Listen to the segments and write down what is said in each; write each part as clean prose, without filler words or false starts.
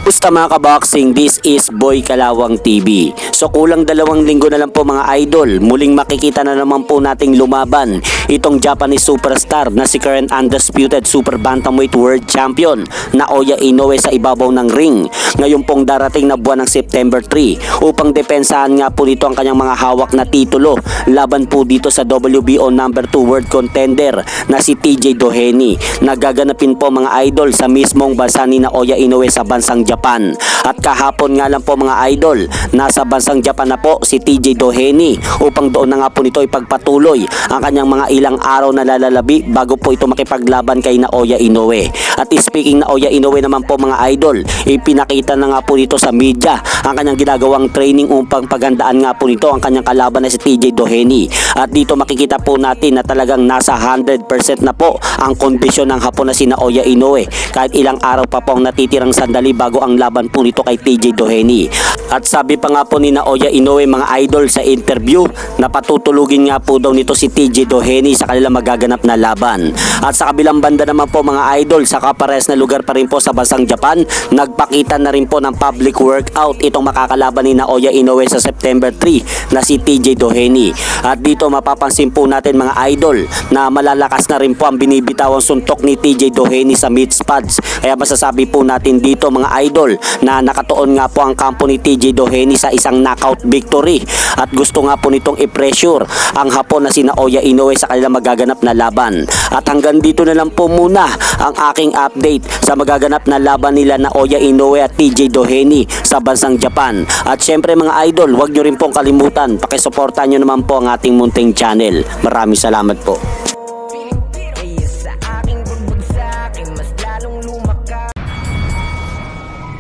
Kamusta mga kaboxing? This is Boy Kalawang TV. So kulang 2 linggo na lang po mga idol, muling makikita na naman po nating lumaban itong Japanese superstar na si current undisputed super bantamweight world champion Naoya Inoue sa ibabaw ng ring. Ngayon pong darating na buwan ng September 3 upang depensahan nga po nito ang kanyang mga hawak na titulo laban po dito sa WBO number 2 world contender na si TJ Doheny. Nagaganapin po mga idol sa mismong bansa ni Naoya Inoue sa bansang Japan. At kahapon nga lang po mga idol, nasa bansang Japan na po si TJ Doheny upang doon na nga po nito ipagpatuloy ang kanyang mga ilang araw na lalalabi bago po ito makipaglaban kay Naoya Inoue. At speaking Naoya Inoue naman po mga idol, ipinakita na nga po nito sa media ang kanyang ginagawang training upang paghandaan nga po nito ang kanyang kalaban na si TJ Doheny. At dito makikita po natin na talagang nasa 100% na po ang kondisyon ng hapon na si Naoya Inoue kahit ilang araw pa po ang natitirang sandali bago ang laban po nito kay TJ Doheny. At sabi pa nga po ni Naoya Inoue mga idol sa interview na patutulugin nga po daw nito si TJ Doheny sa kanilang magaganap na laban. At sa kabilang banda naman po mga idol, sa kapares na lugar pa rin po sa bansang Japan, nagpakita na rin po ng public workout itong makakalaban ni Naoya Inoue sa September 3 na si TJ Doheny. At dito mapapansin po natin mga idol na malalakas na rin po ang binibitawang suntok ni TJ Doheny sa mid spots. Kaya masasabi po natin dito mga idol na nakatuon nga po ang kampo ni TJ Doheny sa isang knockout victory at gusto nga po nitong i-pressure ang hapon na si Naoya Inoue sa kanilang magaganap na laban. At hanggang dito na lang po muna ang aking update sa magaganap na laban nila Naoya Inoue at TJ Doheny sa bansang Japan. At syempre mga idol, huwag nyo rin pong kalimutan, pakisuportahan nyo naman po ang ating munting channel. Maraming salamat po.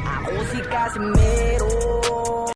Ako si Casimero.